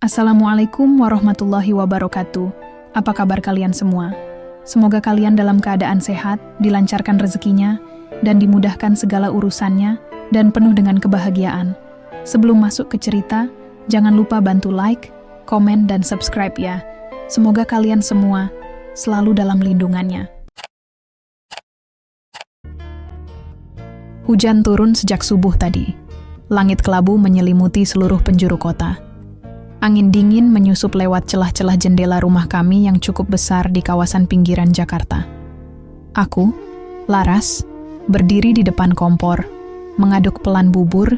Assalamualaikum warahmatullahi wabarakatuh. Apa kabar kalian semua? Semoga kalian dalam keadaan sehat, dilancarkan rezekinya, dan dimudahkan segala urusannya, dan penuh dengan kebahagiaan. Sebelum masuk ke cerita, jangan lupa bantu like, komen, dan subscribe ya. Semoga kalian semua selalu dalam lindungannya. Hujan turun sejak subuh tadi. Langit kelabu menyelimuti seluruh penjuru kota. Angin dingin menyusup lewat celah-celah jendela rumah kami yang cukup besar di kawasan pinggiran Jakarta. Aku, Laras, berdiri di depan kompor, mengaduk pelan bubur,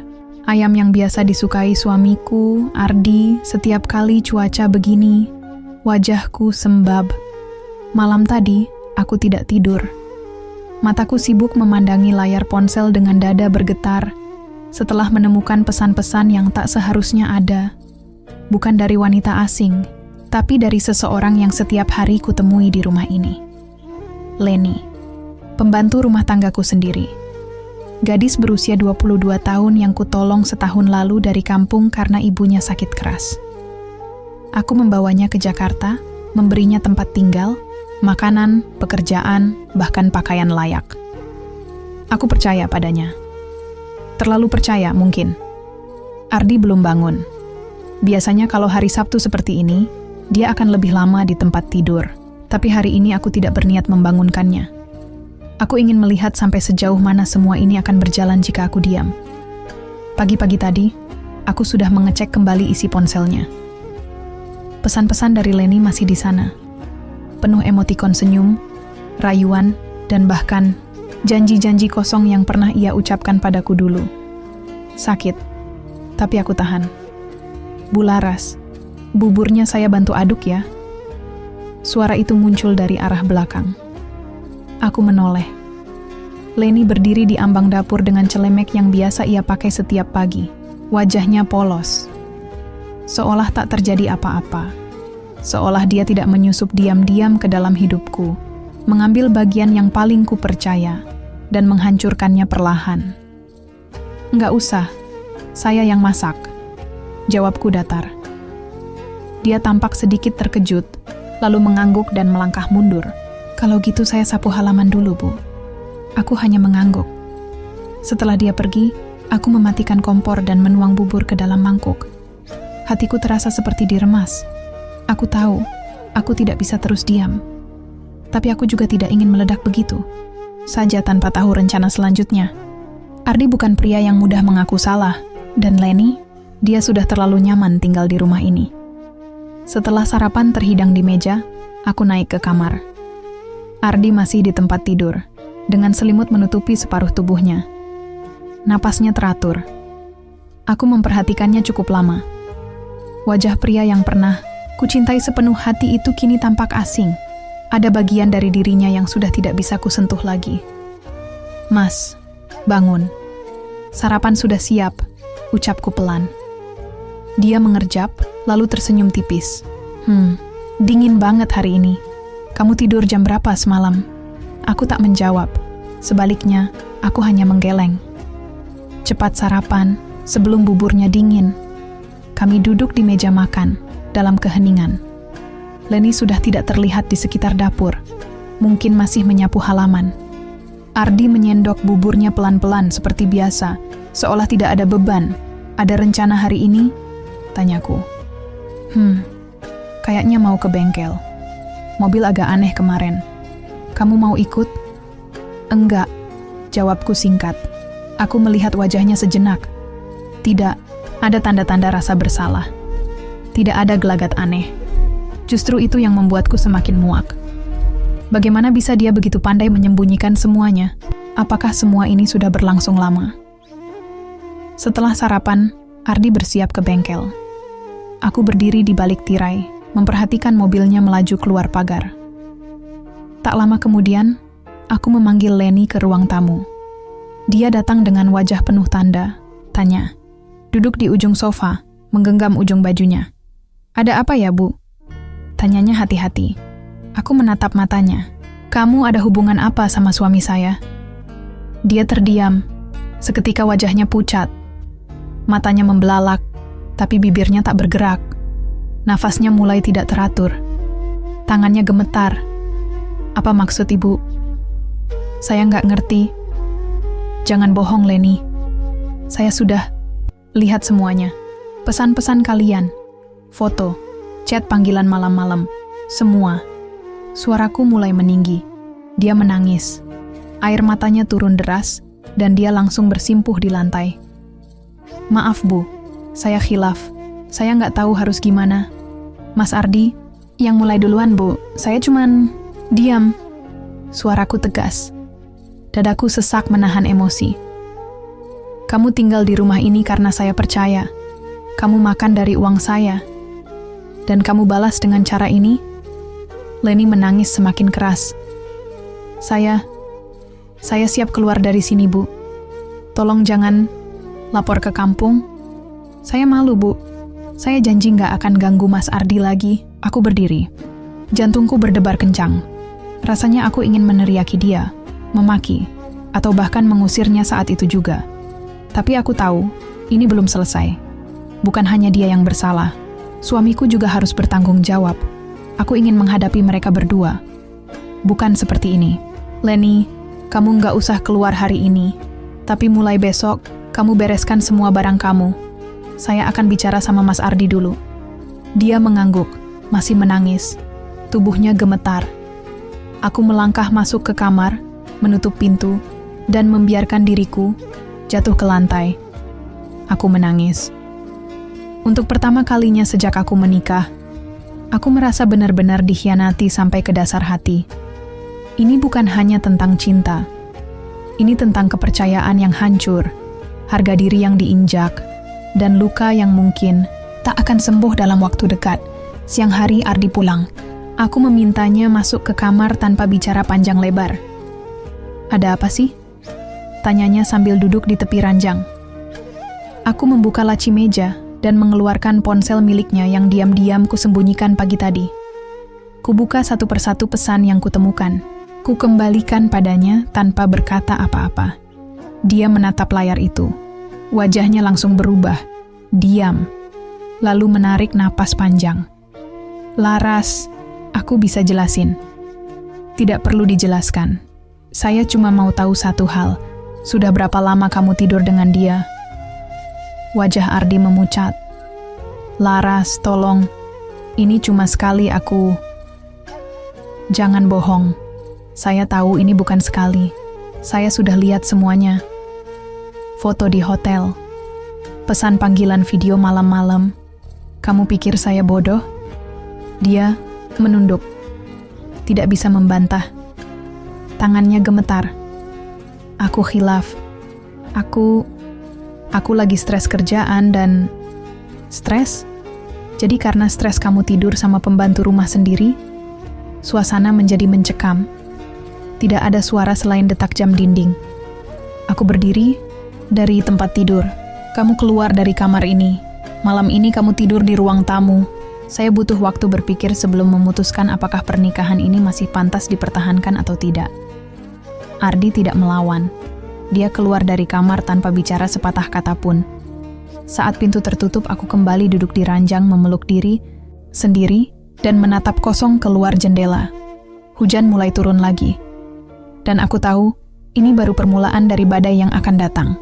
ayam yang biasa disukai suamiku, Ardi. Setiap kali cuaca begini, wajahku sembab. Malam tadi, aku tidak tidur. Mataku sibuk memandangi layar ponsel dengan dada bergetar, setelah menemukan pesan-pesan yang tak seharusnya ada. Bukan dari wanita asing, tapi dari seseorang yang setiap hari kutemui di rumah ini. Leni, pembantu rumah tanggaku sendiri. Gadis berusia 22 tahun yang kutolong setahun lalu dari kampung karena ibunya sakit keras. Aku membawanya ke Jakarta, memberinya tempat tinggal, makanan, pekerjaan, bahkan pakaian layak. Aku percaya padanya. Terlalu percaya mungkin. Ardi belum bangun. Biasanya kalau hari Sabtu seperti ini, dia akan lebih lama di tempat tidur. Tapi hari ini aku tidak berniat membangunkannya. Aku ingin melihat sampai sejauh mana semua ini akan berjalan jika aku diam. Pagi-pagi tadi, aku sudah mengecek kembali isi ponselnya. Pesan-pesan dari Leni masih di sana. Penuh emotikon senyum, rayuan, dan bahkan janji-janji kosong yang pernah ia ucapkan padaku dulu. Sakit, tapi aku tahan. Bu Laras, buburnya saya bantu aduk ya. Suara itu muncul dari arah belakang. Aku menoleh. Leni berdiri di ambang dapur dengan celemek yang biasa ia pakai setiap pagi. Wajahnya polos. Seolah tak terjadi apa-apa. Seolah dia tidak menyusup diam-diam ke dalam hidupku, mengambil bagian yang paling kupercaya, dan menghancurkannya perlahan. Enggak usah, saya yang masak. Jawabku datar. Dia tampak sedikit terkejut, lalu mengangguk dan melangkah mundur. Kalau gitu saya sapu halaman dulu, Bu. Aku hanya mengangguk. Setelah dia pergi, aku mematikan kompor dan menuang bubur ke dalam mangkuk. Hatiku terasa seperti diremas. Aku tahu, aku tidak bisa terus diam. Tapi aku juga tidak ingin meledak begitu saja tanpa tahu rencana selanjutnya. Ardi bukan pria yang mudah mengaku salah, dan Leni, dia sudah terlalu nyaman tinggal di rumah ini. Setelah sarapan terhidang di meja, aku naik ke kamar. Ardi masih di tempat tidur, dengan selimut menutupi separuh tubuhnya. Napasnya teratur. Aku memperhatikannya cukup lama. Wajah pria yang pernah kucintai sepenuh hati itu kini tampak asing. Ada bagian dari dirinya yang sudah tidak bisa kusentuh lagi. Mas, bangun. Sarapan sudah siap, ucapku pelan. Dia mengerjap, lalu tersenyum tipis. Dingin banget hari ini. Kamu tidur jam berapa semalam? Aku tak menjawab. Sebaliknya, aku hanya menggeleng. Cepat sarapan, sebelum buburnya dingin. Kami duduk di meja makan, dalam keheningan. Leni sudah tidak terlihat di sekitar dapur. Mungkin masih menyapu halaman. Ardi menyendok buburnya pelan-pelan seperti biasa, seolah tidak ada beban. Ada rencana hari ini? Tanyaku. Kayaknya mau ke bengkel. Mobil agak aneh kemarin. Kamu mau ikut? Enggak, jawabku singkat. Aku melihat wajahnya sejenak. Tidak, ada tanda-tanda rasa bersalah. Tidak ada gelagat aneh. Justru itu yang membuatku semakin muak. Bagaimana bisa dia begitu pandai menyembunyikan semuanya? Apakah semua ini sudah berlangsung lama? Setelah sarapan, Ardi bersiap ke bengkel. Aku berdiri di balik tirai, memperhatikan mobilnya melaju keluar pagar. Tak lama kemudian, aku memanggil Leni ke ruang tamu. Dia datang dengan wajah penuh tanda, tanya. Duduk di ujung sofa, menggenggam ujung bajunya. Ada apa ya, Bu? Tanyanya hati-hati. Aku menatap matanya. Kamu ada hubungan apa sama suami saya? Dia terdiam. Seketika wajahnya pucat. Matanya membelalak, tapi bibirnya tak bergerak. Nafasnya mulai tidak teratur. Tangannya gemetar. Apa maksud ibu? Saya nggak ngerti. Jangan bohong, Leni. Saya sudah lihat semuanya. Pesan-pesan kalian, foto, chat panggilan malam-malam, semua. Suaraku mulai meninggi. Dia menangis. Air matanya turun deras, dan dia langsung bersimpuh di lantai. Maaf, Bu. Saya khilaf. Saya nggak tahu harus gimana. Mas Ardi, yang mulai duluan, Bu. Saya cuman diam. Suaraku tegas. Dadaku sesak menahan emosi. Kamu tinggal di rumah ini karena saya percaya. Kamu makan dari uang saya. Dan kamu balas dengan cara ini? Leni menangis semakin keras. Saya siap keluar dari sini, Bu. Tolong jangan lapor ke kampung. Saya malu, Bu. Saya janji nggak akan ganggu Mas Ardi lagi. Aku berdiri. Jantungku berdebar kencang. Rasanya aku ingin meneriaki dia, memaki, atau bahkan mengusirnya saat itu juga. Tapi aku tahu, ini belum selesai. Bukan hanya dia yang bersalah. Suamiku juga harus bertanggung jawab. Aku ingin menghadapi mereka berdua. Bukan seperti ini. Leni, kamu nggak usah keluar hari ini. Tapi mulai besok, kamu bereskan semua barang kamu. Saya akan bicara sama Mas Ardi dulu. Dia mengangguk, masih menangis. Tubuhnya gemetar. Aku melangkah masuk ke kamar, menutup pintu, dan membiarkan diriku jatuh ke lantai. Aku menangis. Untuk pertama kalinya sejak aku menikah, aku merasa benar-benar dikhianati sampai ke dasar hati. Ini bukan hanya tentang cinta. Ini tentang kepercayaan yang hancur, harga diri yang diinjak, dan luka yang mungkin tak akan sembuh dalam waktu dekat. Siang hari Ardi pulang. Aku memintanya masuk ke kamar tanpa bicara panjang lebar. Ada apa sih? Tanyanya sambil duduk di tepi ranjang. Aku membuka laci meja dan mengeluarkan ponsel miliknya yang diam-diam kusembunyikan pagi tadi. Kubuka satu persatu pesan yang kutemukan. Kukembalikan padanya tanpa berkata apa-apa. Dia menatap layar itu. Wajahnya langsung berubah. Diam. Lalu menarik napas panjang. Laras, aku bisa jelasin. Tidak perlu dijelaskan. Saya cuma mau tahu satu hal. Sudah berapa lama kamu tidur dengan dia? Wajah Ardi memucat. Laras, tolong. Ini cuma sekali aku. Jangan bohong. Saya tahu ini bukan sekali. Saya sudah lihat semuanya. Foto di hotel. Pesan panggilan video malam-malam. Kamu pikir saya bodoh? Dia menunduk. Tidak bisa membantah. Tangannya gemetar. Aku khilaf. Aku lagi stres kerjaan dan... Stres? Jadi karena stres kamu tidur sama pembantu rumah sendiri? Suasana menjadi mencekam. Tidak ada suara selain detak jam dinding. Aku berdiri dari tempat tidur. Kamu keluar dari kamar ini. Malam ini kamu tidur di ruang tamu. Saya butuh waktu berpikir sebelum memutuskan apakah pernikahan ini masih pantas dipertahankan atau tidak. Ardi tidak melawan. Dia keluar dari kamar tanpa bicara sepatah kata pun. Saat pintu tertutup, aku kembali duduk di ranjang memeluk diri sendiri dan menatap kosong keluar jendela. Hujan mulai turun lagi. Dan aku tahu, ini baru permulaan dari badai yang akan datang.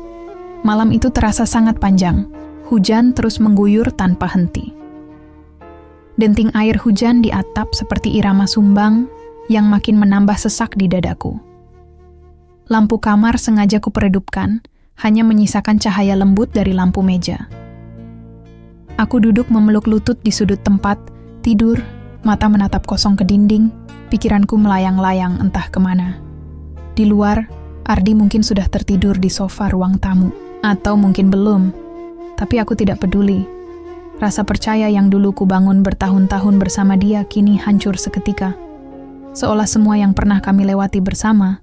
Malam itu terasa sangat panjang. Hujan terus mengguyur tanpa henti. Denting air hujan di atap seperti irama sumbang yang makin menambah sesak di dadaku. Lampu kamar sengaja kuperedupkan, hanya menyisakan cahaya lembut dari lampu meja. Aku duduk memeluk lutut di sudut tempat, tidur, mata menatap kosong ke dinding, pikiranku melayang-layang entah kemana. Di luar, Ardi mungkin sudah tertidur di sofa ruang tamu, atau mungkin belum, tapi aku tidak peduli. Rasa percaya yang dulu kubangun bertahun-tahun bersama dia kini hancur seketika. Seolah semua yang pernah kami lewati bersama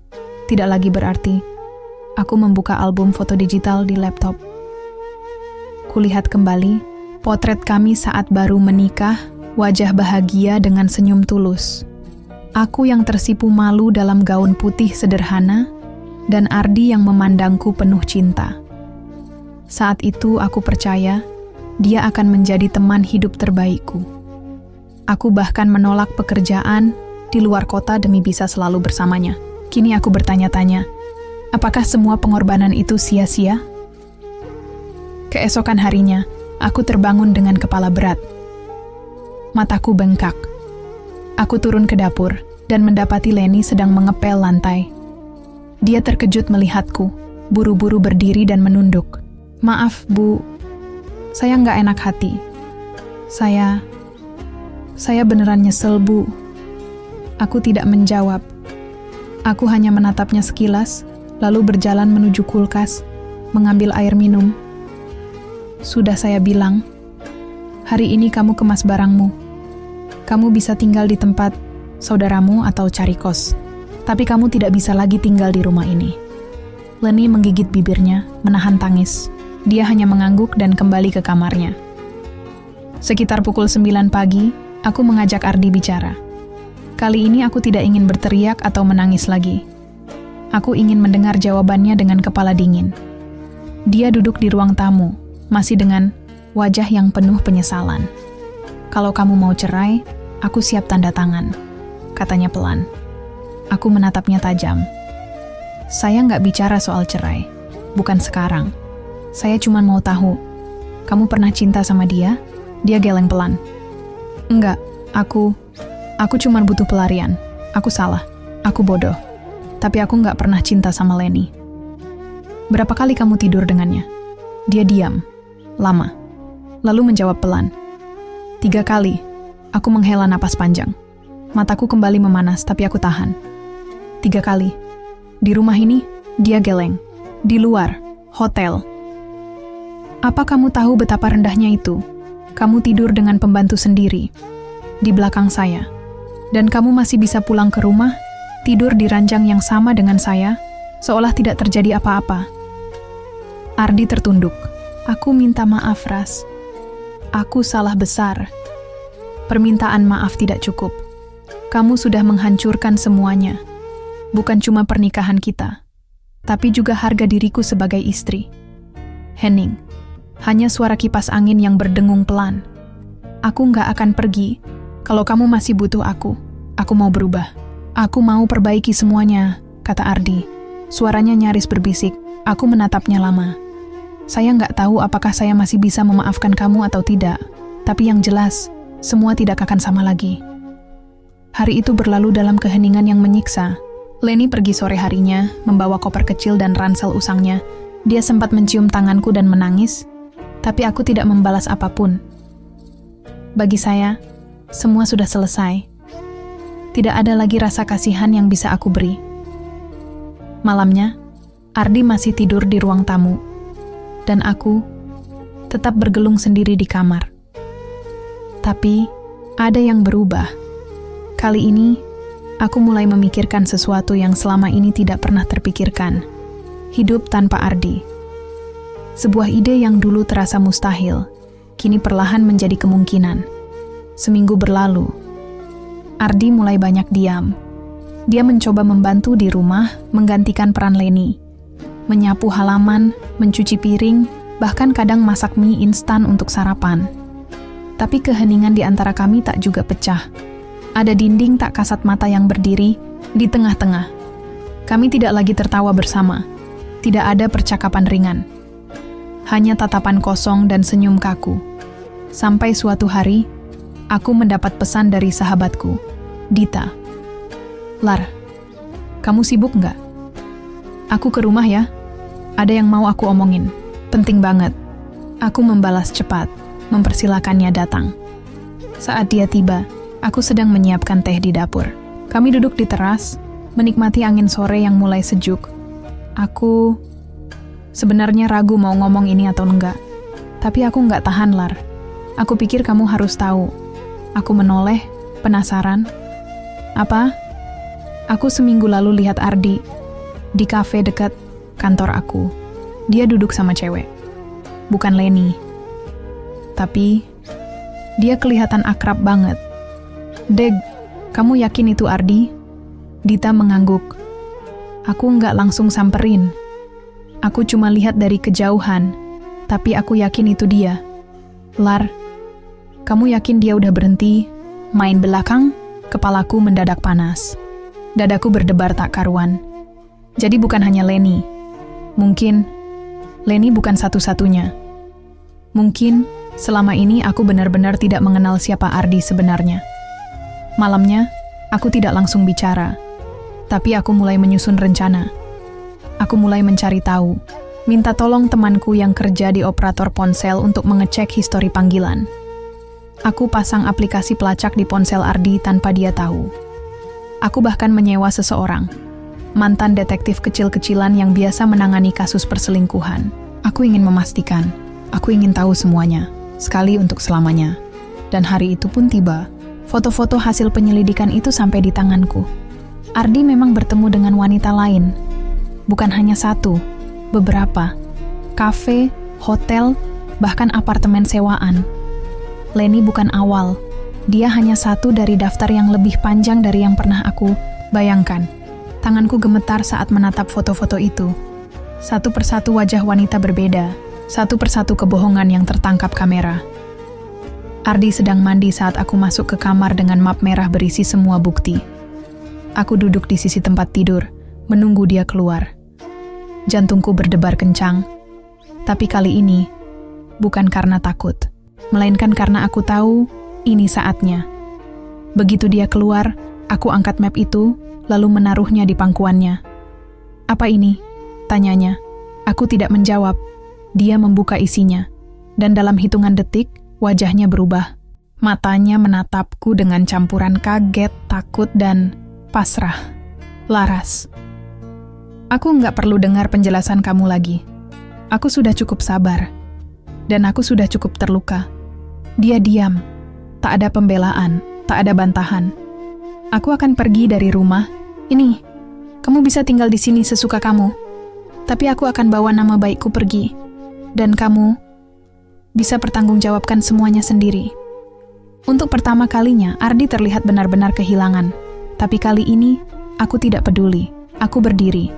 tidak lagi berarti. Aku membuka album foto digital di laptop. Kulihat kembali potret kami saat baru menikah, wajah bahagia dengan senyum tulus. Aku yang tersipu malu dalam gaun putih sederhana, dan Ardi yang memandangku penuh cinta. Saat itu aku percaya dia akan menjadi teman hidup terbaikku. Aku bahkan menolak pekerjaan di luar kota demi bisa selalu bersamanya. Kini aku bertanya-tanya, apakah semua pengorbanan itu sia-sia? Keesokan harinya, aku terbangun dengan kepala berat. Mataku bengkak. Aku turun ke dapur dan mendapati Leni sedang mengepel lantai. Dia terkejut melihatku, buru-buru berdiri dan menunduk. Maaf, Bu. Saya nggak enak hati. Saya beneran nyesel, Bu. Aku tidak menjawab. Aku hanya menatapnya sekilas, lalu berjalan menuju kulkas, mengambil air minum. Sudah saya bilang, hari ini kamu kemas barangmu. Kamu bisa tinggal di tempat saudaramu atau cari kos. Tapi kamu tidak bisa lagi tinggal di rumah ini. Leni menggigit bibirnya, menahan tangis. Dia hanya mengangguk dan kembali ke kamarnya. Sekitar pukul 9 pagi, aku mengajak Ardi bicara. Kali ini aku tidak ingin berteriak atau menangis lagi. Aku ingin mendengar jawabannya dengan kepala dingin. Dia duduk di ruang tamu, masih dengan wajah yang penuh penyesalan. Kalau kamu mau cerai, aku siap tanda tangan, katanya pelan. Aku menatapnya tajam. Saya nggak bicara soal cerai, bukan sekarang. Saya cuma mau tahu, kamu pernah cinta sama dia? Dia geleng pelan. Enggak, aku cuma butuh pelarian. Aku salah, aku bodoh. Tapi aku nggak pernah cinta sama Leni. Berapa kali kamu tidur dengannya? Dia diam, lama. Lalu menjawab pelan. 3 kali. Aku menghela napas panjang. Mataku kembali memanas, tapi aku tahan. 3 kali. Di rumah ini, dia geleng. Di luar, hotel. Apa kamu tahu betapa rendahnya itu? Kamu tidur dengan pembantu sendiri, di belakang saya. Dan kamu masih bisa pulang ke rumah, tidur di ranjang yang sama dengan saya, seolah tidak terjadi apa-apa. Ardi tertunduk. Aku minta maaf, Ras. Aku salah besar. Permintaan maaf tidak cukup. Kamu sudah menghancurkan semuanya. Bukan cuma pernikahan kita, tapi juga harga diriku sebagai istri. Henning, hanya suara kipas angin yang berdengung pelan. Aku nggak akan pergi. Kalau kamu masih butuh aku mau berubah. Aku mau perbaiki semuanya, kata Ardi. Suaranya nyaris berbisik. Aku menatapnya lama. Saya nggak tahu apakah saya masih bisa memaafkan kamu atau tidak. Tapi yang jelas, semua tidak akan sama lagi. Hari itu berlalu dalam keheningan yang menyiksa. Leni pergi sore harinya, membawa koper kecil dan ransel usangnya. Dia sempat mencium tanganku dan menangis, tapi aku tidak membalas apapun. Bagi saya, semua sudah selesai. Tidak ada lagi rasa kasihan yang bisa aku beri. Malamnya, Ardi masih tidur di ruang tamu, dan aku tetap bergelung sendiri di kamar. Tapi, ada yang berubah. Kali ini, aku mulai memikirkan sesuatu yang selama ini tidak pernah terpikirkan. Hidup tanpa Ardi. Sebuah ide yang dulu terasa mustahil, kini perlahan menjadi kemungkinan. Seminggu berlalu, Ardi mulai banyak diam. Dia mencoba membantu di rumah, menggantikan peran Leni. Menyapu halaman, mencuci piring, bahkan kadang masak mie instan untuk sarapan. Tapi keheningan di antara kami tak juga pecah. Ada dinding tak kasat mata yang berdiri di tengah-tengah. Kami tidak lagi tertawa bersama. Tidak ada percakapan ringan. Hanya tatapan kosong dan senyum kaku. Sampai suatu hari, aku mendapat pesan dari sahabatku, Dita. Lar, kamu sibuk nggak? Aku ke rumah ya. Ada yang mau aku omongin. Penting banget. Aku membalas cepat, mempersilakannya datang. Saat dia tiba, aku sedang menyiapkan teh di dapur. Kami duduk di teras, menikmati angin sore yang mulai sejuk. Aku sebenarnya ragu mau ngomong ini atau enggak. Tapi aku nggak tahan, Lar. Aku pikir kamu harus tahu. Aku menoleh, penasaran. Apa? Aku seminggu lalu lihat Ardi di kafe dekat kantor aku. Dia duduk sama cewek. Bukan Leni. Tapi dia kelihatan akrab banget. Deg, kamu yakin itu Ardi? Dita mengangguk. Aku nggak langsung samperin. Aku cuma lihat dari kejauhan, tapi aku yakin itu dia. Lar, kamu yakin dia udah berhenti? Main belakang, kepalaku mendadak panas. Dadaku berdebar tak karuan. Jadi bukan hanya Leni. Mungkin Leni bukan satu-satunya. Mungkin selama ini aku benar-benar tidak mengenal siapa Ardi sebenarnya. Malamnya, aku tidak langsung bicara. Tapi aku mulai menyusun rencana. Aku mulai mencari tahu. Minta tolong temanku yang kerja di operator ponsel untuk mengecek histori panggilan. Aku pasang aplikasi pelacak di ponsel Ardi tanpa dia tahu. Aku bahkan menyewa seseorang, mantan detektif kecil-kecilan yang biasa menangani kasus perselingkuhan. Aku ingin memastikan, aku ingin tahu semuanya, sekali untuk selamanya. Dan hari itu pun tiba. Foto-foto hasil penyelidikan itu sampai di tanganku. Ardi memang bertemu dengan wanita lain. Bukan hanya satu, beberapa. Kafe, hotel, bahkan apartemen sewaan. Leni bukan awal. Dia hanya satu dari daftar yang lebih panjang dari yang pernah aku bayangkan. Tanganku gemetar saat menatap foto-foto itu. Satu persatu wajah wanita berbeda, satu persatu kebohongan yang tertangkap kamera. Ardi sedang mandi saat aku masuk ke kamar dengan map merah berisi semua bukti. Aku duduk di sisi tempat tidur, menunggu dia keluar. Jantungku berdebar kencang, tapi kali ini bukan karena takut, melainkan karena aku tahu ini saatnya. Begitu dia keluar, aku angkat map itu, lalu menaruhnya di pangkuannya. "Apa ini?" tanyanya. Aku tidak menjawab. Dia membuka isinya, dan dalam hitungan detik, wajahnya berubah. Matanya menatapku dengan campuran kaget, takut, dan pasrah. "Laras, aku nggak perlu dengar penjelasan kamu lagi. Aku sudah cukup sabar, dan aku sudah cukup terluka." Dia diam. Tak ada pembelaan, tak ada bantahan. "Aku akan pergi dari rumah. Ini, kamu bisa tinggal di sini sesuka kamu. Tapi aku akan bawa nama baikku pergi. Dan kamu bisa pertanggungjawabkan semuanya sendiri." Untuk pertama kalinya, Ardi terlihat benar-benar kehilangan. Tapi kali ini, aku tidak peduli. Aku berdiri,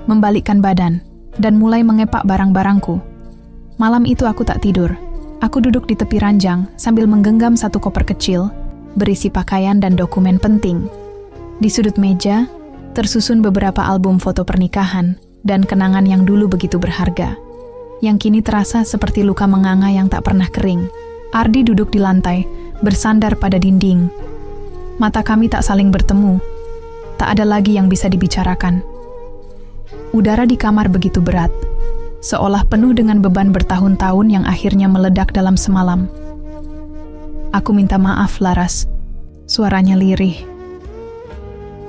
membalikkan badan, dan mulai mengepak barang-barangku. Malam itu aku tak tidur. Aku duduk di tepi ranjang sambil menggenggam satu koper kecil, berisi pakaian dan dokumen penting. Di sudut meja, tersusun beberapa album foto pernikahan dan kenangan yang dulu begitu berharga, yang kini terasa seperti luka menganga yang tak pernah kering. Ardi duduk di lantai, bersandar pada dinding. Mata kami tak saling bertemu. Tak ada lagi yang bisa dibicarakan. Udara di kamar begitu berat, seolah penuh dengan beban bertahun-tahun yang akhirnya meledak dalam semalam. "Aku minta maaf, Laras." Suaranya lirih.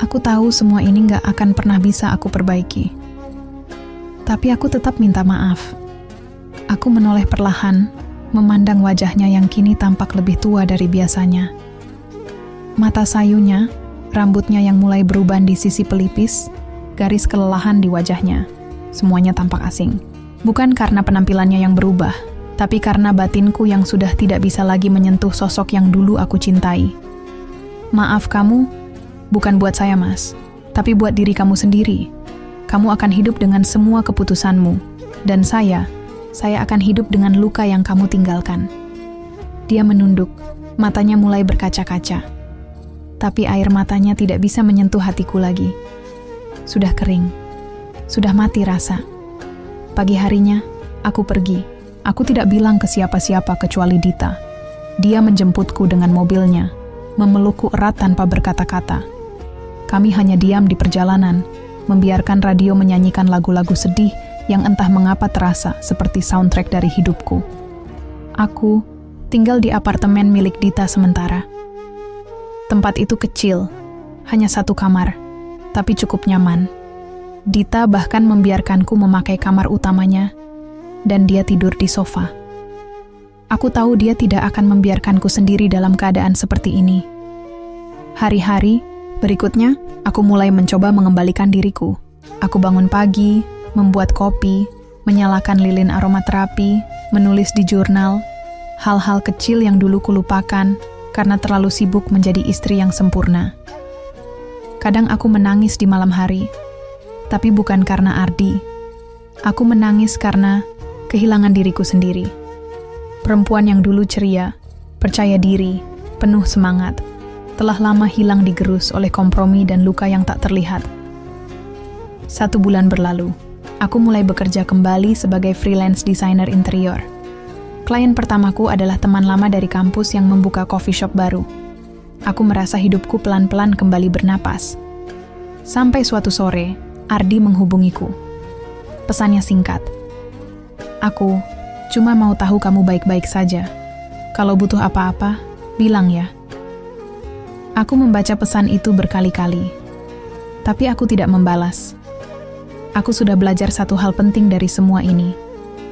"Aku tahu semua ini gak akan pernah bisa aku perbaiki. Tapi aku tetap minta maaf." Aku menoleh perlahan, memandang wajahnya yang kini tampak lebih tua dari biasanya. Mata sayunya, rambutnya yang mulai beruban di sisi pelipis, garis kelelahan di wajahnya. Semuanya tampak asing. Bukan karena penampilannya yang berubah, tapi karena batinku yang sudah tidak bisa lagi menyentuh sosok yang dulu aku cintai. "Maaf kamu, bukan buat saya, Mas, tapi buat diri kamu sendiri. Kamu akan hidup dengan semua keputusanmu, dan saya akan hidup dengan luka yang kamu tinggalkan." Dia menunduk, matanya mulai berkaca-kaca. Tapi air matanya tidak bisa menyentuh hatiku lagi. Sudah kering, sudah mati rasa. Pagi harinya, aku pergi. Aku tidak bilang ke siapa-siapa kecuali Dita. Dia menjemputku dengan mobilnya, memelukku erat tanpa berkata-kata. Kami hanya diam di perjalanan, membiarkan radio menyanyikan lagu-lagu sedih yang entah mengapa terasa seperti soundtrack dari hidupku. Aku tinggal di apartemen milik Dita sementara. Tempat itu kecil, hanya satu kamar, tapi cukup nyaman. Dita bahkan membiarkanku memakai kamar utamanya, dan dia tidur di sofa. Aku tahu dia tidak akan membiarkanku sendiri dalam keadaan seperti ini. Hari-hari berikutnya, aku mulai mencoba mengembalikan diriku. Aku bangun pagi, membuat kopi, menyalakan lilin aromaterapi, menulis di jurnal, hal-hal kecil yang dulu kulupakan karena terlalu sibuk menjadi istri yang sempurna. Kadang aku menangis di malam hari, tapi bukan karena Ardi. Aku menangis karena kehilangan diriku sendiri. Perempuan yang dulu ceria, percaya diri, penuh semangat, telah lama hilang digerus oleh kompromi dan luka yang tak terlihat. 1 bulan berlalu, aku mulai bekerja kembali sebagai freelance designer interior. Klien pertamaku adalah teman lama dari kampus yang membuka coffee shop baru. Aku merasa hidupku pelan-pelan kembali bernapas. Sampai suatu sore, Ardi menghubungiku. Pesannya singkat. Aku cuma mau tahu kamu baik-baik saja. Kalau butuh apa-apa, bilang ya. Aku membaca pesan itu berkali-kali, tapi aku tidak membalas. Aku sudah belajar satu hal penting dari semua ini.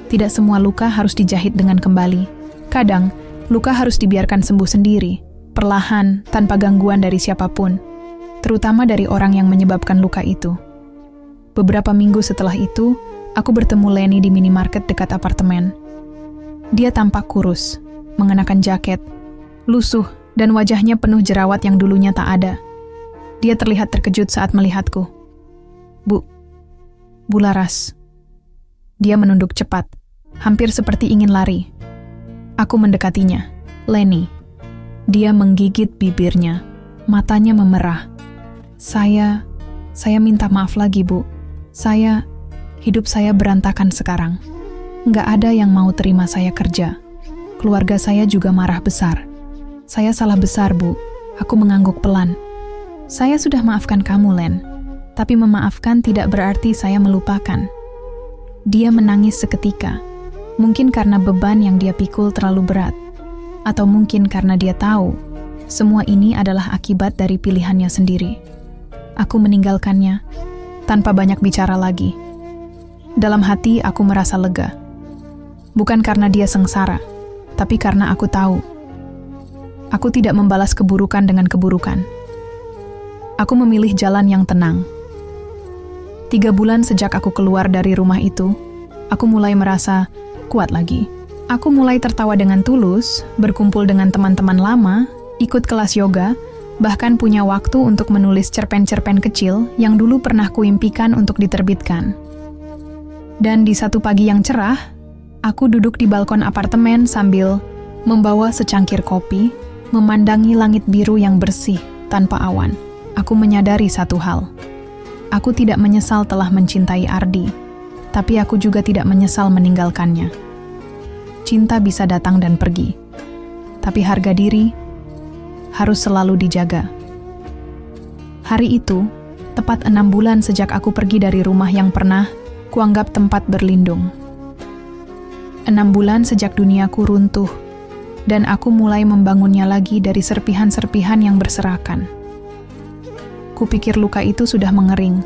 Tidak semua luka harus dijahit dengan kembali. Kadang, luka harus dibiarkan sembuh sendiri, perlahan, tanpa gangguan dari siapapun, terutama dari orang yang menyebabkan luka itu. Beberapa minggu setelah itu, aku bertemu Leni di minimarket dekat apartemen. Dia tampak kurus, mengenakan jaket, lusuh, dan wajahnya penuh jerawat yang dulunya tak ada. Dia terlihat terkejut saat melihatku. Bu Laras. Dia menunduk cepat, hampir seperti ingin lari. Aku mendekatinya. Leni. Dia menggigit bibirnya, matanya memerah. Saya minta maaf lagi, Bu. Hidup saya berantakan sekarang. Nggak ada yang mau terima saya kerja. Keluarga saya juga marah besar. Saya salah besar, Bu. Aku mengangguk pelan. Saya sudah maafkan kamu, Len. Tapi memaafkan tidak berarti saya melupakan. Dia menangis seketika. Mungkin karena beban yang dia pikul terlalu berat. Atau mungkin karena dia tahu semua ini adalah akibat dari pilihannya sendiri. Aku meninggalkannya tanpa banyak bicara lagi. Dalam hati aku merasa lega. Bukan karena dia sengsara, tapi karena aku tahu. Aku tidak membalas keburukan dengan keburukan. Aku memilih jalan yang tenang. 3 bulan sejak aku keluar dari rumah itu, aku mulai merasa kuat lagi. Aku mulai tertawa dengan tulus, berkumpul dengan teman-teman lama, ikut kelas yoga, bahkan punya waktu untuk menulis cerpen-cerpen kecil yang dulu pernah kuimpikan untuk diterbitkan. Dan di satu pagi yang cerah, aku duduk di balkon apartemen sambil membawa secangkir kopi, memandangi langit biru yang bersih tanpa awan. Aku menyadari satu hal. Aku tidak menyesal telah mencintai Ardi, tapi aku juga tidak menyesal meninggalkannya. Cinta bisa datang dan pergi, tapi harga diri harus selalu dijaga. Hari itu, tepat 6 bulan sejak aku pergi dari rumah yang pernah kuanggap tempat berlindung. 6 bulan sejak duniaku runtuh, dan aku mulai membangunnya lagi dari serpihan-serpihan yang berserakan. Kupikir luka itu sudah mengering,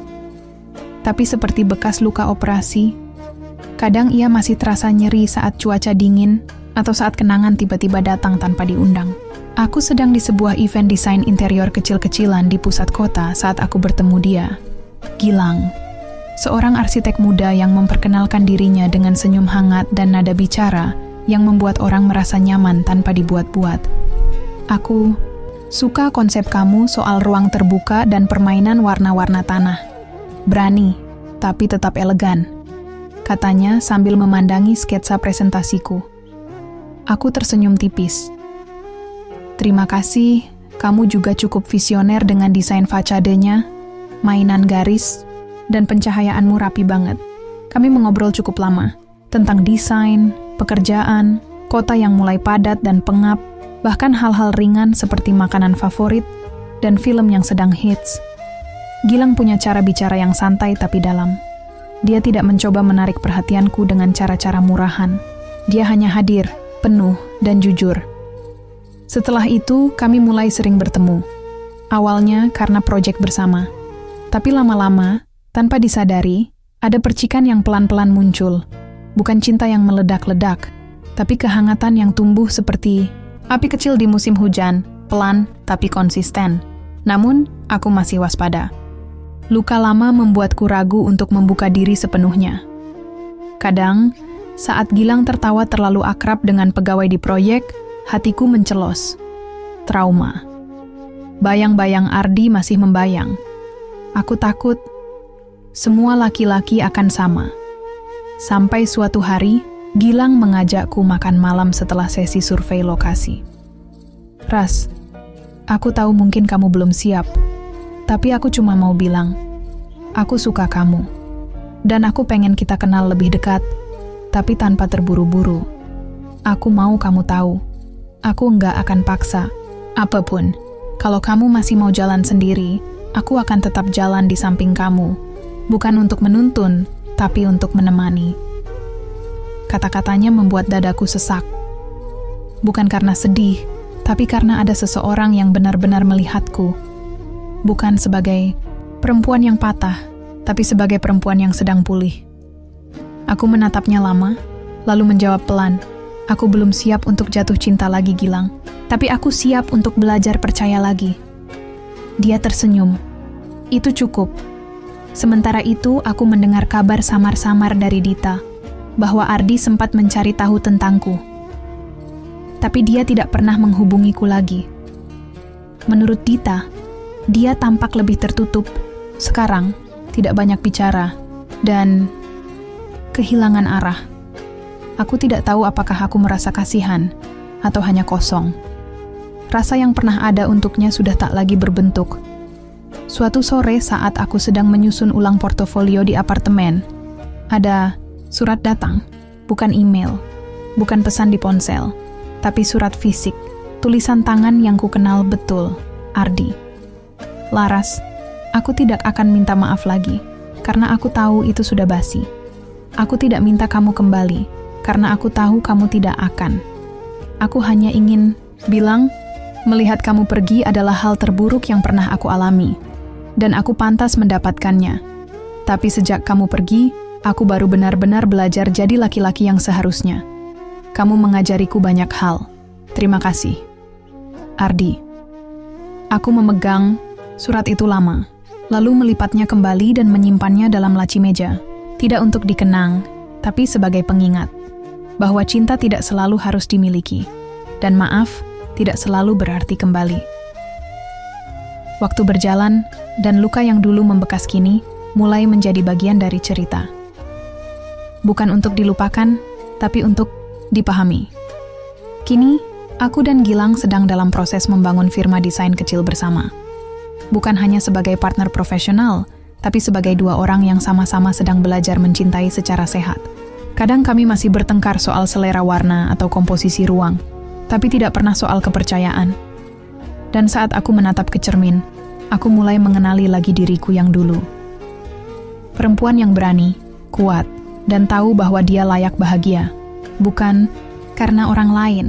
tapi seperti bekas luka operasi, kadang ia masih terasa nyeri saat cuaca dingin atau saat kenangan tiba-tiba datang tanpa diundang. Aku sedang di sebuah event desain interior kecil-kecilan di pusat kota saat aku bertemu dia. Gilang, seorang arsitek muda yang memperkenalkan dirinya dengan senyum hangat dan nada bicara yang membuat orang merasa nyaman tanpa dibuat-buat. Aku suka konsep kamu soal ruang terbuka dan permainan warna-warna tanah. Berani, tapi tetap elegan, katanya sambil memandangi sketsa presentasiku. Aku tersenyum tipis. Terima kasih, kamu juga cukup visioner dengan desain facadenya, mainan garis, dan pencahayaanmu rapi banget. Kami mengobrol cukup lama, tentang desain, pekerjaan, kota yang mulai padat dan pengap, bahkan hal-hal ringan seperti makanan favorit, dan film yang sedang hits. Gilang punya cara bicara yang santai tapi dalam. Dia tidak mencoba menarik perhatianku dengan cara-cara murahan. Dia hanya hadir, penuh, dan jujur. Setelah itu, kami mulai sering bertemu. Awalnya karena proyek bersama. Tapi lama-lama, tanpa disadari, ada percikan yang pelan-pelan muncul. Bukan cinta yang meledak-ledak, tapi kehangatan yang tumbuh seperti api kecil di musim hujan, pelan tapi konsisten. Namun, aku masih waspada. Luka lama membuatku ragu untuk membuka diri sepenuhnya. Kadang, saat Gilang tertawa terlalu akrab dengan pegawai di proyek, hatiku mencelos. Trauma. Bayang-bayang Ardi masih membayang. Aku takut semua laki-laki akan sama. Sampai suatu hari, Gilang mengajakku makan malam setelah sesi survei lokasi. Ras, aku tahu mungkin kamu belum siap, tapi aku cuma mau bilang, aku suka kamu. Dan aku pengen kita kenal lebih dekat, tapi tanpa terburu-buru. Aku mau kamu tahu, aku nggak akan paksa. Apapun, kalau kamu masih mau jalan sendiri, aku akan tetap jalan di samping kamu. Bukan untuk menuntun, tapi untuk menemani. Kata-katanya membuat dadaku sesak. Bukan karena sedih, tapi karena ada seseorang yang benar-benar melihatku. Bukan sebagai perempuan yang patah, tapi sebagai perempuan yang sedang pulih. Aku menatapnya lama, lalu menjawab pelan, aku belum siap untuk jatuh cinta lagi, Gilang. Tapi aku siap untuk belajar percaya lagi. Dia tersenyum. Itu cukup. Sementara itu, aku mendengar kabar samar-samar dari Dita, bahwa Ardi sempat mencari tahu tentangku. Tapi dia tidak pernah menghubungiku lagi. Menurut Dita, dia tampak lebih tertutup. Sekarang, tidak banyak bicara, dan kehilangan arah. Aku tidak tahu apakah aku merasa kasihan, atau hanya kosong. Rasa yang pernah ada untuknya sudah tak lagi berbentuk. Suatu sore saat aku sedang menyusun ulang portofolio di apartemen, ada surat datang, bukan email, bukan pesan di ponsel, tapi surat fisik, tulisan tangan yang ku kenal betul, Ardi. Laras, aku tidak akan minta maaf lagi, karena aku tahu itu sudah basi. Aku tidak minta kamu kembali, karena aku tahu kamu tidak akan. Aku hanya ingin bilang, melihat kamu pergi adalah hal terburuk yang pernah aku alami, dan aku pantas mendapatkannya. Tapi sejak kamu pergi, aku baru benar-benar belajar jadi laki-laki yang seharusnya. Kamu mengajariku banyak hal. Terima kasih. Ardi. Aku memegang surat itu lama, lalu melipatnya kembali dan menyimpannya dalam laci meja. Tidak untuk dikenang, tapi sebagai pengingat, bahwa cinta tidak selalu harus dimiliki, dan maaf tidak selalu berarti kembali. Waktu berjalan, dan luka yang dulu membekas kini mulai menjadi bagian dari cerita. Bukan untuk dilupakan, tapi untuk dipahami. Kini, aku dan Gilang sedang dalam proses membangun firma desain kecil bersama. Bukan hanya sebagai partner profesional, tapi sebagai dua orang yang sama-sama sedang belajar mencintai secara sehat. Kadang kami masih bertengkar soal selera warna atau komposisi ruang, tapi tidak pernah soal kepercayaan. Dan saat aku menatap ke cermin, aku mulai mengenali lagi diriku yang dulu. Perempuan yang berani, kuat, dan tahu bahwa dia layak bahagia. Bukan karena orang lain,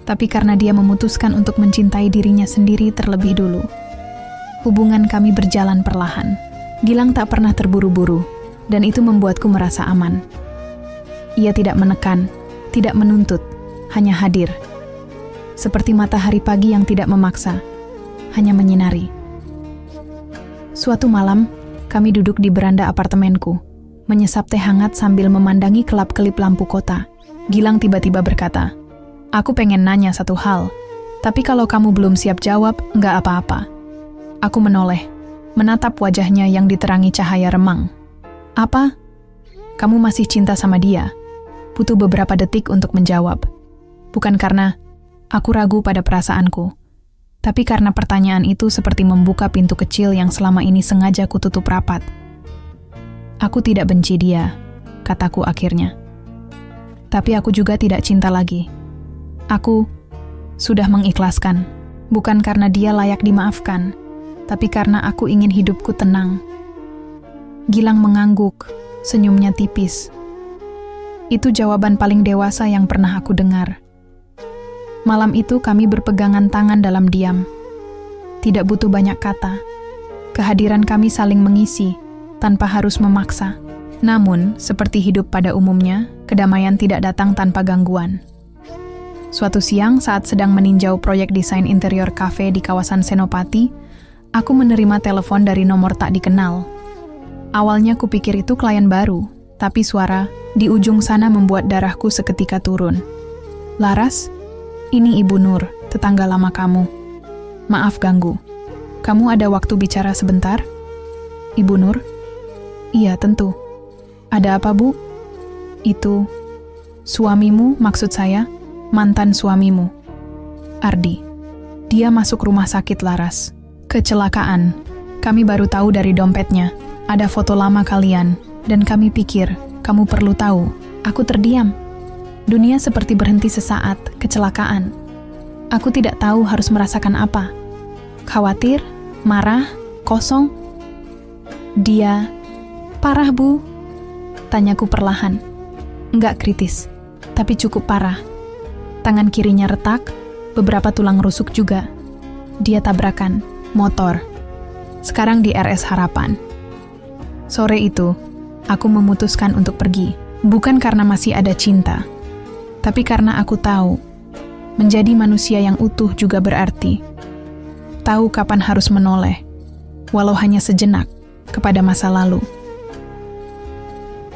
tapi karena dia memutuskan untuk mencintai dirinya sendiri terlebih dulu. Hubungan kami berjalan perlahan. Gilang tak pernah terburu-buru, dan itu membuatku merasa aman. Ia tidak menekan, tidak menuntut, hanya hadir. Seperti matahari pagi yang tidak memaksa, hanya menyinari. Suatu malam, kami duduk di beranda apartemenku, menyesap teh hangat sambil memandangi kelap-kelip lampu kota. Gilang tiba-tiba berkata, aku pengen nanya satu hal, tapi kalau kamu belum siap jawab, nggak apa-apa. Aku menoleh, menatap wajahnya yang diterangi cahaya remang. Apa? Kamu masih cinta sama dia? Butuh beberapa detik untuk menjawab. Bukan karena aku ragu pada perasaanku, tapi karena pertanyaan itu seperti membuka pintu kecil yang selama ini sengaja kututup rapat. Aku tidak benci dia, kataku akhirnya. Tapi aku juga tidak cinta lagi. Aku sudah mengikhlaskan, bukan karena dia layak dimaafkan, tapi karena aku ingin hidupku tenang. Gilang mengangguk, senyumnya tipis. Itu jawaban paling dewasa yang pernah aku dengar. Malam itu kami berpegangan tangan dalam diam. Tidak butuh banyak kata. Kehadiran kami saling mengisi, tanpa harus memaksa. Namun, seperti hidup pada umumnya, kedamaian tidak datang tanpa gangguan. Suatu siang saat sedang meninjau proyek desain interior kafe di kawasan Senopati, aku menerima telepon dari nomor tak dikenal. Awalnya kupikir itu klien baru, tapi suara di ujung sana membuat darahku seketika turun. Laras? Ini Ibu Nur, tetangga lama kamu. Maaf ganggu. Kamu ada waktu bicara sebentar? Ibu Nur? Iya, tentu. Ada apa, Bu? Itu suamimu, maksud saya, mantan suamimu. Ardi. Dia masuk rumah sakit, Laras. Kecelakaan. Kami baru tahu dari dompetnya. Ada foto lama kalian. Dan kami pikir, kamu perlu tahu. Aku terdiam. Dunia seperti berhenti sesaat, kecelakaan. Aku tidak tahu harus merasakan apa. Khawatir, marah, kosong. Dia, parah Bu? Tanyaku perlahan. Enggak kritis, tapi cukup parah. Tangan kirinya retak, beberapa tulang rusuk juga. Dia tabrakan, motor. Sekarang di RS Harapan. Sore itu, aku memutuskan untuk pergi. Bukan karena masih ada cinta, tapi karena aku tahu, menjadi manusia yang utuh juga berarti tahu kapan harus menoleh, walau hanya sejenak, kepada masa lalu.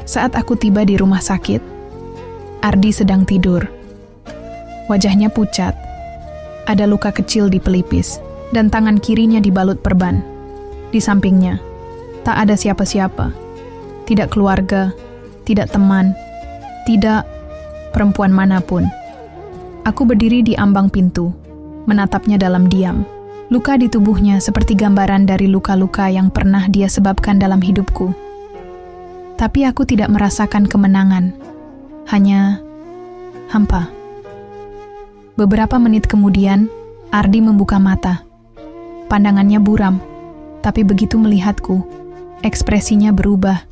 Saat aku tiba di rumah sakit, Ardi sedang tidur. Wajahnya pucat, ada luka kecil di pelipis, dan tangan kirinya dibalut perban. Di sampingnya, tak ada siapa-siapa. Tidak keluarga, tidak teman, tidak perempuan manapun. Aku berdiri di ambang pintu, menatapnya dalam diam. Luka di tubuhnya seperti gambaran dari luka-luka yang pernah dia sebabkan dalam hidupku. Tapi aku tidak merasakan kemenangan, hanya hampa. Beberapa menit kemudian, Ardi membuka mata. Pandangannya buram, tapi begitu melihatku, ekspresinya berubah.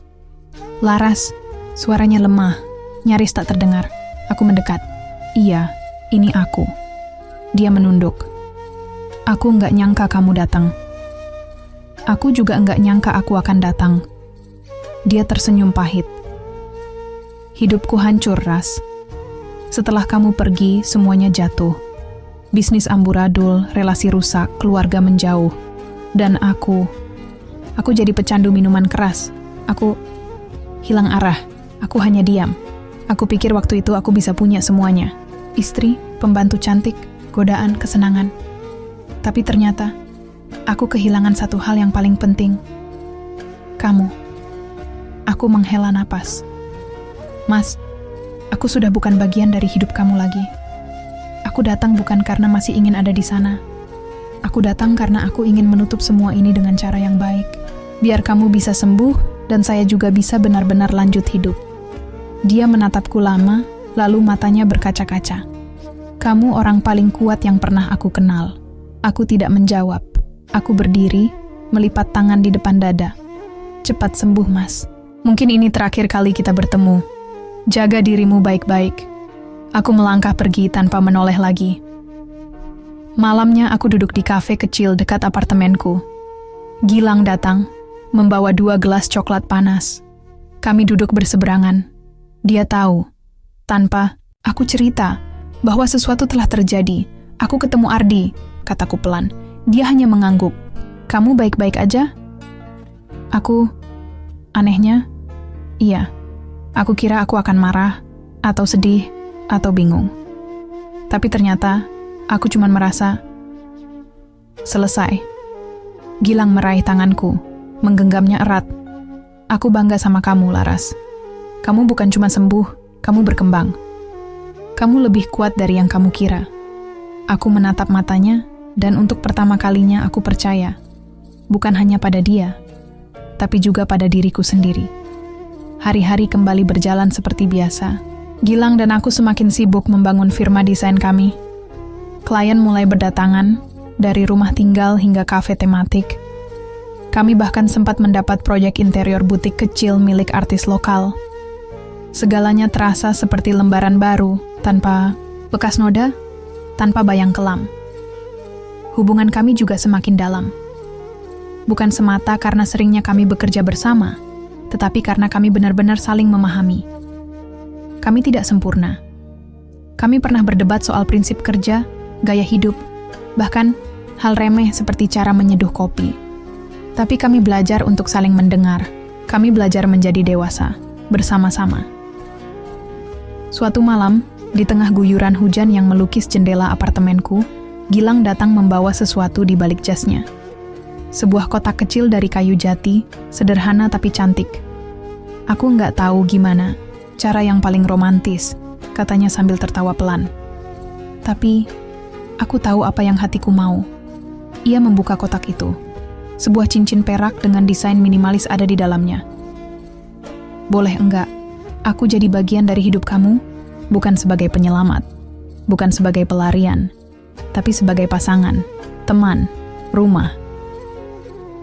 Laras, suaranya lemah, nyaris tak terdengar. Aku mendekat. Iya, ini aku. Dia menunduk. Aku nggak nyangka kamu datang. Aku juga nggak nyangka aku akan datang. Dia tersenyum pahit. Hidupku hancur, Ras. Setelah kamu pergi, semuanya jatuh. Bisnis amburadul, relasi rusak, keluarga menjauh. Dan aku jadi pecandu minuman keras. Aku hilang arah. Aku hanya diam. Aku pikir waktu itu aku bisa punya semuanya. Istri, pembantu cantik, godaan, kesenangan. Tapi ternyata, aku kehilangan satu hal yang paling penting. Kamu. Aku menghela napas. Mas, aku sudah bukan bagian dari hidup kamu lagi. Aku datang bukan karena masih ingin ada di sana. Aku datang karena aku ingin menutup semua ini dengan cara yang baik. Biar kamu bisa sembuh, dan saya juga bisa benar-benar lanjut hidup. Dia menatapku lama, lalu matanya berkaca-kaca. Kamu orang paling kuat yang pernah aku kenal. Aku tidak menjawab. Aku berdiri, melipat tangan di depan dada. Cepat sembuh, Mas. Mungkin ini terakhir kali kita bertemu. Jaga dirimu baik-baik. Aku melangkah pergi tanpa menoleh lagi. Malamnya aku duduk di kafe kecil dekat apartemenku. Gilang datang, membawa 2 gelas coklat panas. Kami duduk berseberangan. Dia tahu, tanpa aku cerita, bahwa sesuatu telah terjadi. Aku ketemu Ardi, kataku pelan. Dia hanya mengangguk. Kamu baik-baik aja? Aku, anehnya, iya. Aku kira aku akan marah, atau sedih, atau bingung. Tapi ternyata, aku cuma merasa selesai. Gilang meraih tanganku, menggenggamnya erat. Aku bangga sama kamu, Laras. Kamu bukan cuma sembuh, kamu berkembang. Kamu lebih kuat dari yang kamu kira. Aku menatap matanya, dan untuk pertama kalinya aku percaya. Bukan hanya pada dia, tapi juga pada diriku sendiri. Hari-hari kembali berjalan seperti biasa. Gilang dan aku semakin sibuk membangun firma desain kami. Klien mulai berdatangan, dari rumah tinggal hingga kafe tematik. Kami bahkan sempat mendapat proyek interior butik kecil milik artis lokal. Segalanya terasa seperti lembaran baru, tanpa bekas noda, tanpa bayang kelam. Hubungan kami juga semakin dalam. Bukan semata karena seringnya kami bekerja bersama, tetapi karena kami benar-benar saling memahami. Kami tidak sempurna. Kami pernah berdebat soal prinsip kerja, gaya hidup, bahkan hal remeh seperti cara menyeduh kopi. Tapi kami belajar untuk saling mendengar. Kami belajar menjadi dewasa, bersama-sama. Suatu malam, di tengah guyuran hujan yang melukis jendela apartemenku, Gilang datang membawa sesuatu di balik jasnya. Sebuah kotak kecil dari kayu jati, sederhana tapi cantik. Aku nggak tahu gimana, cara yang paling romantis, katanya sambil tertawa pelan. Tapi, Aku tahu apa yang hatiku mau. Ia membuka kotak itu. Sebuah cincin perak dengan desain minimalis ada di dalamnya. Boleh enggak, aku jadi bagian dari hidup kamu, bukan sebagai penyelamat, bukan sebagai pelarian, tapi sebagai pasangan, teman, rumah.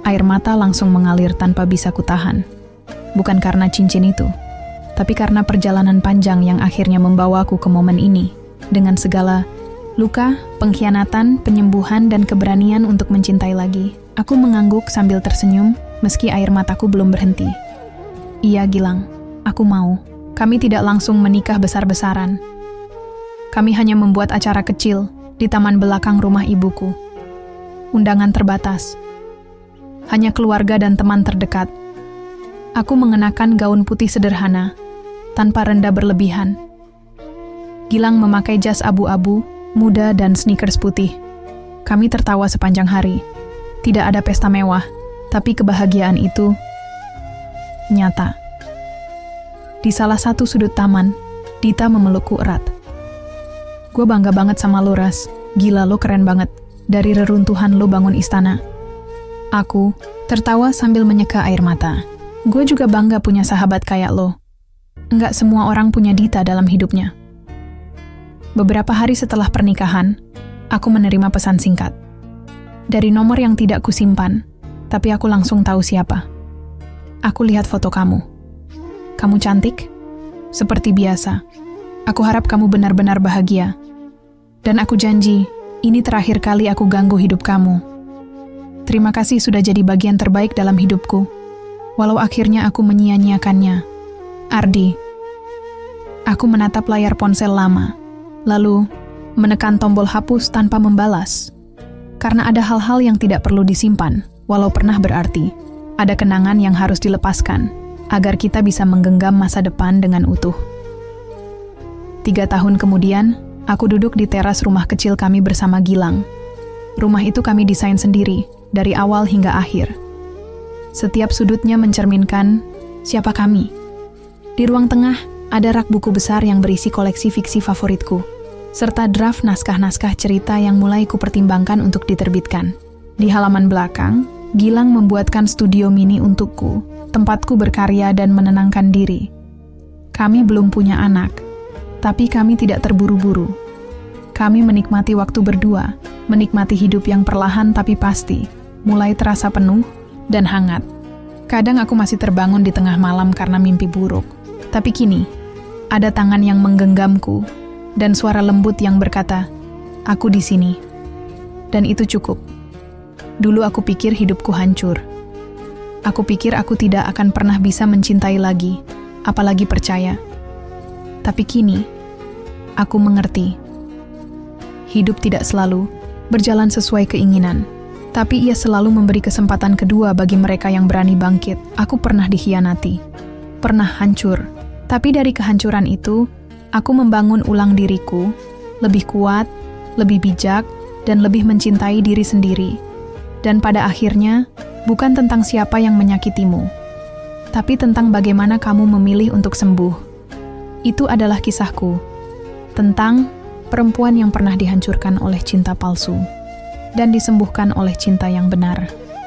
Air mata langsung mengalir tanpa bisa kutahan. Bukan karena cincin itu, tapi karena perjalanan panjang yang akhirnya membawaku ke momen ini, dengan segala luka, pengkhianatan, penyembuhan, dan keberanian untuk mencintai lagi. Aku mengangguk sambil tersenyum, meski air mataku belum berhenti. Iya, Gilang, aku mau. Kami tidak langsung menikah besar-besaran. Kami hanya membuat acara kecil di taman belakang rumah ibuku. Undangan terbatas. Hanya keluarga dan teman terdekat. Aku mengenakan gaun putih sederhana, tanpa rendah berlebihan. Gilang memakai jas abu-abu, muda dan sneakers putih. Kami tertawa sepanjang hari. Tidak ada pesta mewah, tapi kebahagiaan itu nyata. Di salah satu sudut taman, Dita memelukku erat. Gue bangga banget sama lo, Ras. Gila, lo keren banget. Dari reruntuhan lo bangun istana. Aku tertawa sambil menyeka air mata. Gue juga bangga punya sahabat kayak lo. Enggak semua orang punya Dita dalam hidupnya. Beberapa hari setelah pernikahan, aku menerima pesan singkat. Dari nomor yang tidak kusimpan, tapi aku langsung tahu siapa. Aku lihat foto kamu. Kamu cantik, seperti biasa. Aku harap kamu benar-benar bahagia. Dan aku janji, ini terakhir kali aku ganggu hidup kamu. Terima kasih sudah jadi bagian terbaik dalam hidupku, walau akhirnya aku menyia-nyiakannya. Ardi. Aku menatap layar ponsel lama, lalu menekan tombol hapus tanpa membalas. Karena ada hal-hal yang tidak perlu disimpan, walau pernah berarti. Ada kenangan yang harus dilepaskan, agar kita bisa menggenggam masa depan dengan utuh. 3 tahun kemudian, aku duduk di teras rumah kecil kami bersama Gilang. Rumah itu kami desain sendiri, dari awal hingga akhir. Setiap sudutnya mencerminkan siapa kami. Di ruang tengah, ada rak buku besar yang berisi koleksi fiksi favoritku, serta draft naskah-naskah cerita yang mulai kupertimbangkan untuk diterbitkan. Di halaman belakang, Gilang membuatkan studio mini untukku, tempatku berkarya dan menenangkan diri. Kami belum punya anak, tapi kami tidak terburu-buru. Kami menikmati waktu berdua, menikmati hidup yang perlahan tapi pasti, mulai terasa penuh dan hangat. Kadang aku masih terbangun di tengah malam karena mimpi buruk. Tapi kini, ada tangan yang menggenggamku, dan suara lembut yang berkata, "Aku di sini." Dan itu cukup. Dulu aku pikir hidupku hancur. Aku pikir aku tidak akan pernah bisa mencintai lagi, apalagi percaya. Tapi kini, aku mengerti. Hidup tidak selalu berjalan sesuai keinginan, tapi ia selalu memberi kesempatan kedua bagi mereka yang berani bangkit. Aku pernah dikhianati, pernah hancur, tapi dari kehancuran itu, aku membangun ulang diriku, lebih kuat, lebih bijak, dan lebih mencintai diri sendiri. Dan pada akhirnya, bukan tentang siapa yang menyakitimu, tapi tentang bagaimana kamu memilih untuk sembuh. Itu adalah kisahku, tentang perempuan yang pernah dihancurkan oleh cinta palsu, dan disembuhkan oleh cinta yang benar.